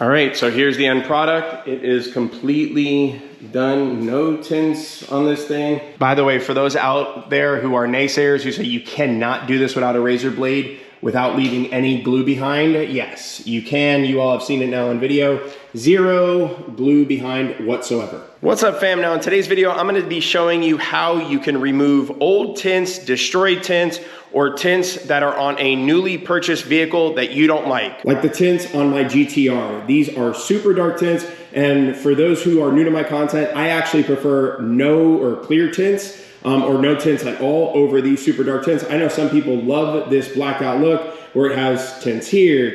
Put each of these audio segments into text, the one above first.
All right, so here's the end product. It is completely done. No tints on this thing. By the way, for those out there who are naysayers who say you cannot do this without a razor blade, without leaving any glue behind, yes, you can. You all have seen it now in video. Zero glue behind whatsoever. What's up, fam? Now in today's video, I'm gonna be showing you how you can remove old tints, destroyed tints, or tints that are on a newly purchased vehicle that you don't like. Like the tints on my GTR. These are super dark tints, and for those who are new to my content, I actually prefer no or clear tints, or no tints at all over these super dark tints. I know some people love this blacked out look where it has tints here,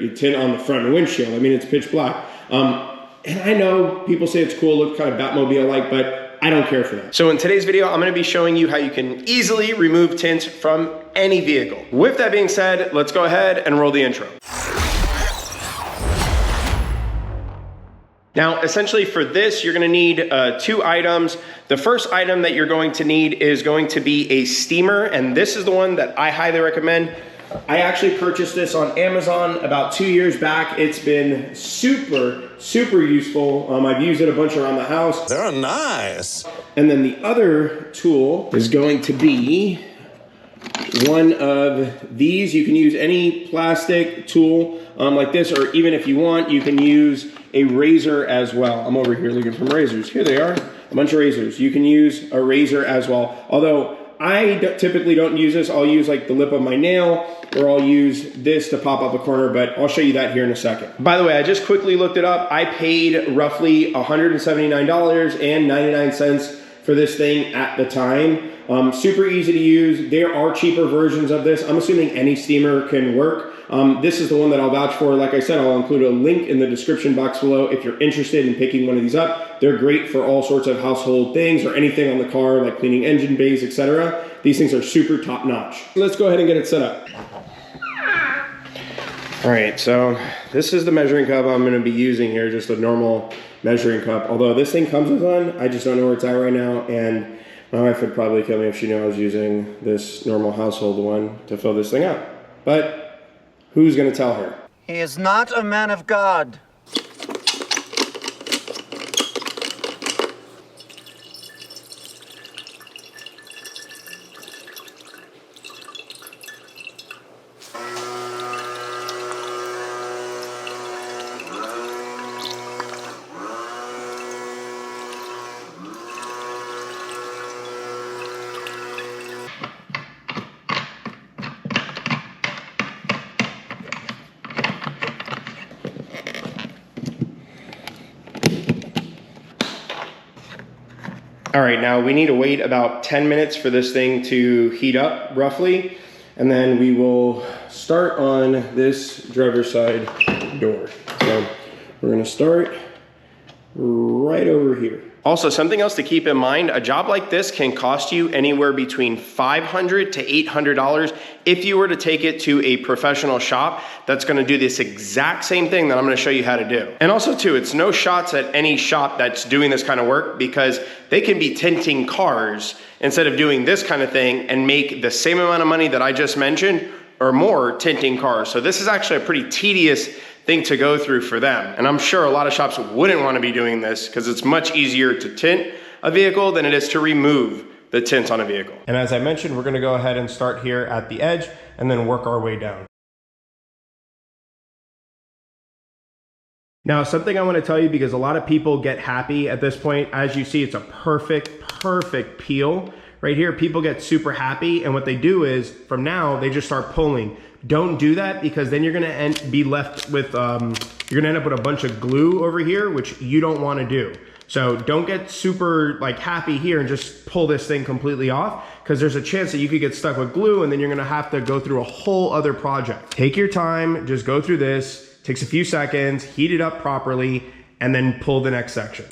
you tint on the front windshield. I mean, it's pitch black. And I know people say it's cool, look kind of Batmobile-like, but I don't care for that. So in today's video, I'm gonna be showing you how you can easily remove tints from any vehicle. With that being said, let's go ahead and roll the intro. Now, essentially for this, you're gonna need 2 items. The first item that you're going to need is going to be a steamer, and this is the one that I highly recommend. I actually purchased this on Amazon about 2 years back. It's been super, super useful. I've used it a bunch around the house. They're nice. And then the other tool is going to be one of these. You can use any plastic tool like this, or even if you want, you can use a razor as well. I'm over here looking for razors. Here they are, a bunch of razors. You can use a razor as well. Although I typically don't use this. I'll use like the lip of my nail, or I'll use this to pop up a corner, but I'll show you that here in a second. By the way, I just quickly looked it up. I paid roughly $179.99 for this thing at the time. Super easy to use. There are cheaper versions of this. I'm assuming any steamer can work. This is the one that I'll vouch for. Like I said, I'll include a link in the description box below if you're interested in picking one of these up. They're great for all sorts of household things or anything on the car, like cleaning engine bays, etc. These things are super top notch. Let's go ahead and get it set up. All right, so this is the measuring cup I'm gonna be using here, just a normal measuring cup. Although this thing comes with one, I just don't know where it's at right now, and my wife would probably kill me if she knew I was using this normal household one to fill this thing up. But who's gonna tell her? He is not a man of God. All right, now we need to wait about 10 minutes for this thing to heat up roughly, and then we will start on this driver's side door. So we're gonna start right over here. Also, something else to keep in mind, a job like this can cost you anywhere between $500 to $800 if you were to take it to a professional shop that's gonna do this exact same thing that I'm gonna show you how to do. And also too, it's no shots at any shop that's doing this kind of work, because they can be tinting cars instead of doing this kind of thing and make the same amount of money that I just mentioned or more tinting cars. So this is actually a pretty tedious thing to go through for them. And I'm sure a lot of shops wouldn't want to be doing this because it's much easier to tint a vehicle than it is to remove the tints on a vehicle. And as I mentioned, we're going to go ahead and start here at the edge and then work our way down. Now, something I want to tell you, because a lot of people get happy at this point. As you see, it's a perfect peel. Right here, people get super happy, and what they do is, from now, they just start pulling. Don't do that, because then you're gonna be left with, you're gonna end up with a bunch of glue over here, which you don't wanna do. So don't get super like happy here and just pull this thing completely off, because there's a chance that you could get stuck with glue and then you're gonna have to go through a whole other project. Take your time, just go through this, takes a few seconds, heat it up properly, and then pull the next section.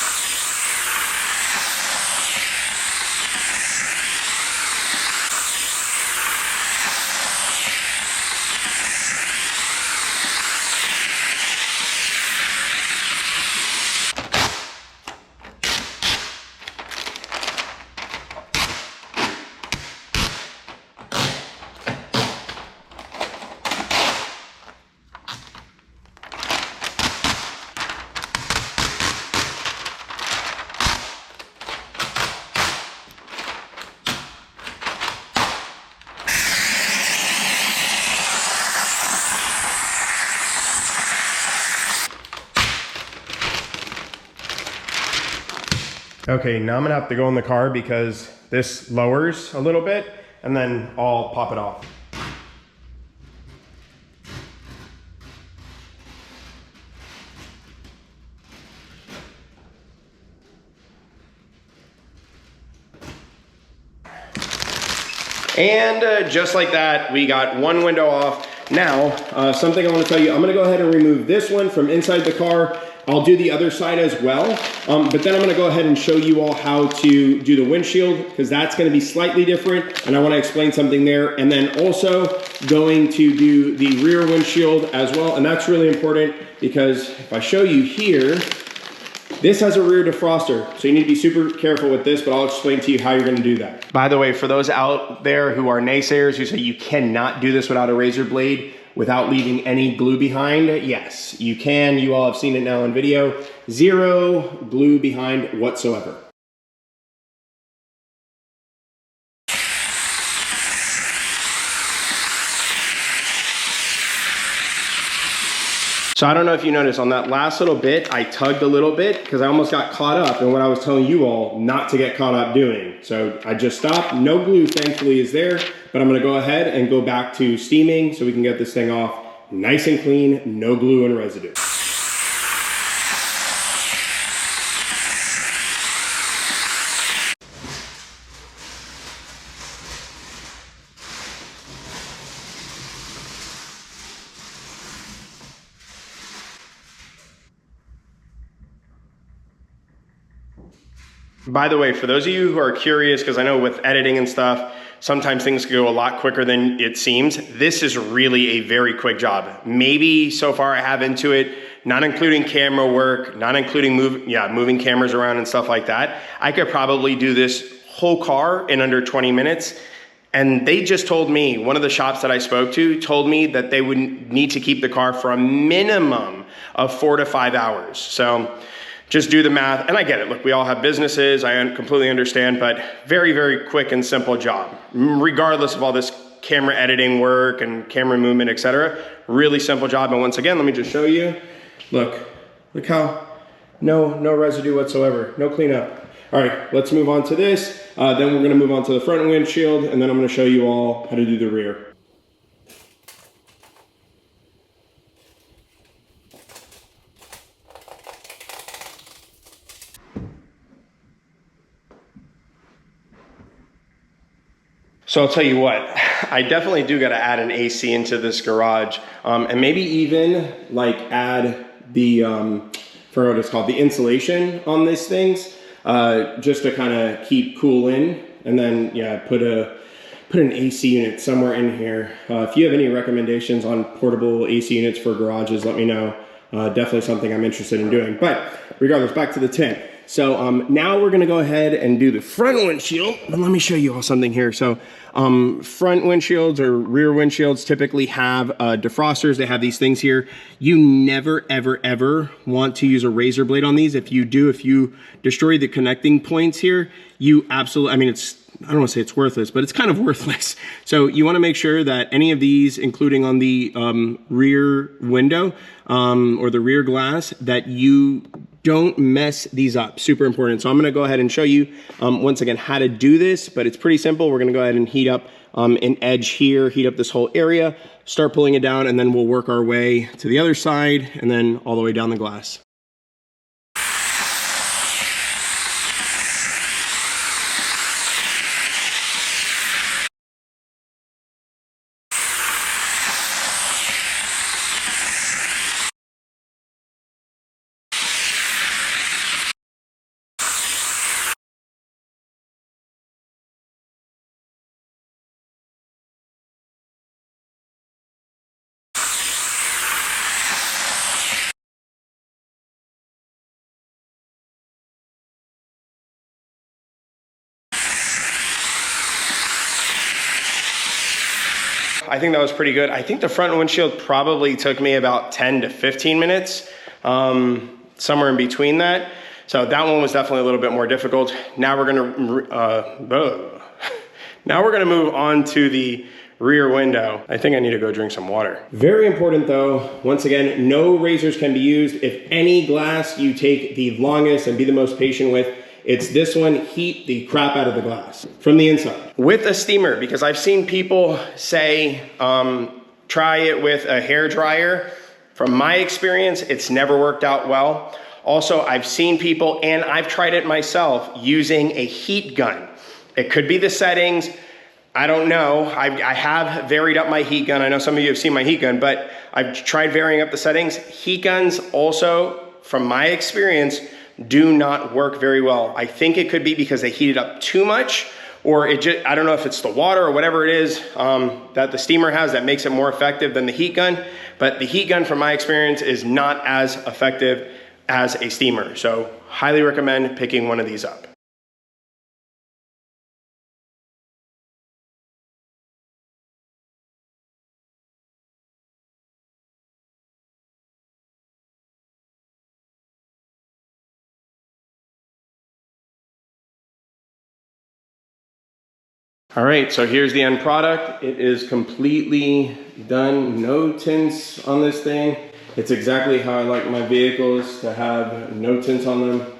Okay, now I'm gonna have to go in the car because this lowers a little bit, and then I'll pop it off. And just like that, we got one window off. Now, something I want to tell you, I'm going to go ahead and remove this one from inside the car. I'll do the other side as well, but then I'm going to go ahead and show you all how to do the windshield, because that's going to be slightly different, and I want to explain something there. And then also going to do the rear windshield as well, and that's really important because if I show you here, this has a rear defroster, so you need to be super careful with this, but I'll explain to you how you're gonna do that. By the way, for those out there who are naysayers who say you cannot do this without a razor blade, without leaving any glue behind, yes, you can. You all have seen it now in video. Zero glue behind whatsoever. So I don't know if you noticed on that last little bit, I tugged a little bit because I almost got caught up in what I was telling you all not to get caught up doing. So I just stopped. No glue thankfully is there, but I'm gonna go ahead and go back to steaming so we can get this thing off nice and clean, no glue and residue. By the way, for those of you who are curious, because I know with editing and stuff, sometimes things can go a lot quicker than it seems. This is really a very quick job. Maybe so far I have into it, not including camera work, not including moving cameras around and stuff like that. I could probably do this whole car in under 20 minutes. And they just told me, one of the shops that I spoke to told me that they would need to keep the car for a minimum of 4 to 5 hours. So just do the math, and I get it. Look, we all have businesses, I completely understand, but very, very quick and simple job. Regardless of all this camera editing work and camera movement, etc. Really simple job, and once again, let me just show you. Look how, no residue whatsoever, no cleanup. All right, let's move on to this. Then we're gonna move on to the front windshield, and then I'm gonna show you all how to do the rear. So I'll tell you what, I definitely do gotta add an AC into this garage, and maybe even like add the, for what it's called, the insulation on these things, just to kind of keep cool in, and then put an AC unit somewhere in here. If you have any recommendations on portable AC units for garages, let me know. Definitely something I'm interested in doing. But regardless, back to the tint. So now we're gonna go ahead and do the front windshield. But let me show you all something here. So front windshields or rear windshields typically have defrosters. They have these things here. You never, ever, ever want to use a razor blade on these. If you do, if you destroy the connecting points here, you absolutely, I mean, I don't want to say it's worthless, but it's kind of worthless. So you want to make sure that any of these, including on the rear window or the rear glass, that you don't mess these up. Super important. So I'm going to go ahead and show you once again how to do this, but it's pretty simple. We're going to go ahead and heat up an edge here, heat up this whole area, start pulling it down, and then we'll work our way to the other side and then all the way down the glass. I think that was pretty good. I think the front windshield probably took me about 10 to 15 minutes, somewhere in between that. So that one was definitely a little bit more difficult. Now we're gonna move on to the rear window. I think I need to go drink some water. Very important though, once again, no razors can be used. If any glass you take the longest and be the most patient with, It's this one, heat the crap out of the glass from the inside. With a steamer, because I've seen people say, try it with a hairdryer. From my experience, it's never worked out well. Also, I've seen people, and I've tried it myself, using a heat gun. It could be the settings. I don't know. I have varied up my heat gun. I know some of you have seen my heat gun, but I've tried varying up the settings. Heat guns also, from my experience, do not work very well. I think it could be because they heat it up too much, or it just, I don't know if it's the water or whatever it is that the steamer has that makes it more effective than the heat gun. But the heat gun, from my experience, is not as effective as a steamer. So highly recommend picking one of these up. All right, so here's the end product. It is completely done. No tints on this thing. It's exactly how I like my vehicles, to have no tints on them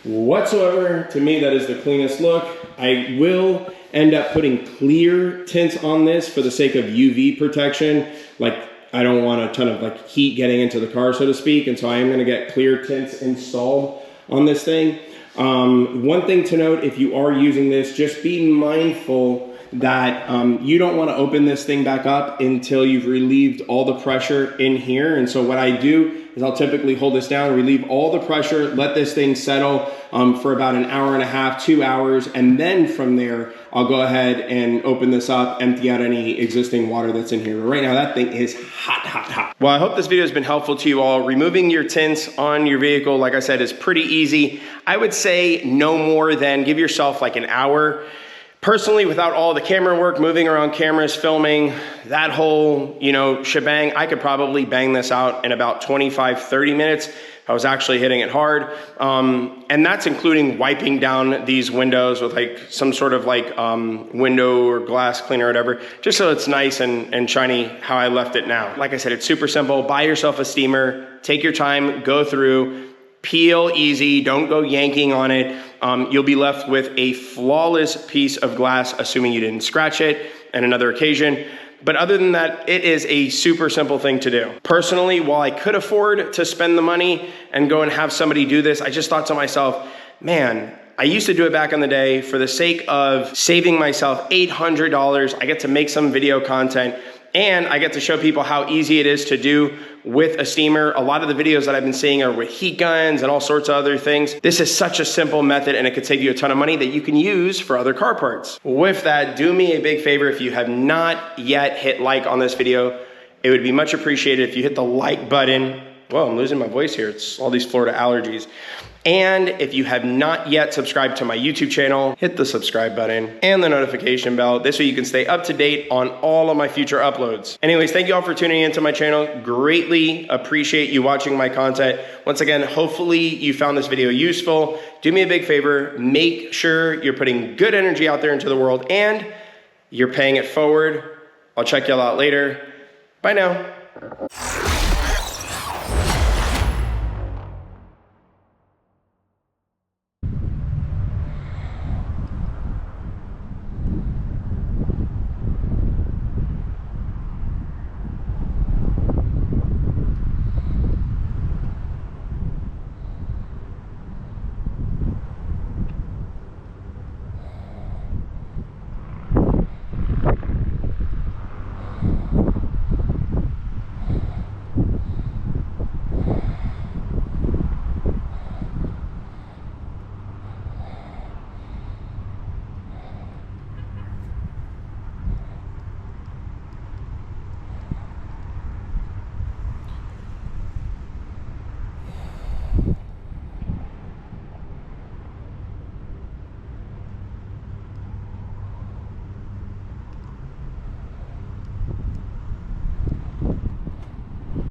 whatsoever. To me, that is the cleanest look. I will end up putting clear tints on this for the sake of UV protection. Like, I don't want a ton of like heat getting into the car, so to speak. And so I am gonna get clear tints installed on this thing. One thing to note, if you are using this, just be mindful that you don't want to open this thing back up until you've relieved all the pressure in here. And so what I do is I'll typically hold this down, relieve all the pressure, let this thing settle for about an hour and a half, 2 hours, and then from there I'll go ahead and open this up, empty out any existing water that's in here. But right now that thing is hot, hot, hot. Well, I hope this video has been helpful to you all. Removing your tints on your vehicle, like I said, is pretty easy. I would say no more than give yourself like an hour. Personally, without all the camera work, moving around cameras, filming, that whole, shebang, I could probably bang this out in about 25, 30 minutes. I was actually hitting it hard. And that's including wiping down these windows with like some sort of like window or glass cleaner or whatever, just so it's nice and shiny how I left it now. Like I said, it's super simple. Buy yourself a steamer, take your time, go through, peel easy, don't go yanking on it. You'll be left with a flawless piece of glass, assuming you didn't scratch it on another occasion. But other than that, it is a super simple thing to do. Personally, while I could afford to spend the money and go and have somebody do this, I just thought to myself, man, I used to do it back in the day for the sake of saving myself $800. I get to make some video content, and I get to show people how easy it is to do with a steamer. A lot of the videos that I've been seeing are with heat guns and all sorts of other things. This is such a simple method, and it could save you a ton of money that you can use for other car parts. With that, do me a big favor. If you have not yet hit like on this video, it would be much appreciated if you hit the like button. Whoa, I'm losing my voice here. It's all these Florida allergies. And if you have not yet subscribed to my YouTube channel, hit the subscribe button and the notification bell. This way you can stay up to date on all of my future uploads. Anyways, thank you all for tuning into my channel. Greatly appreciate you watching my content. Once again, hopefully you found this video useful. Do me a big favor, make sure you're putting good energy out there into the world and you're paying it forward. I'll check y'all out later. Bye now.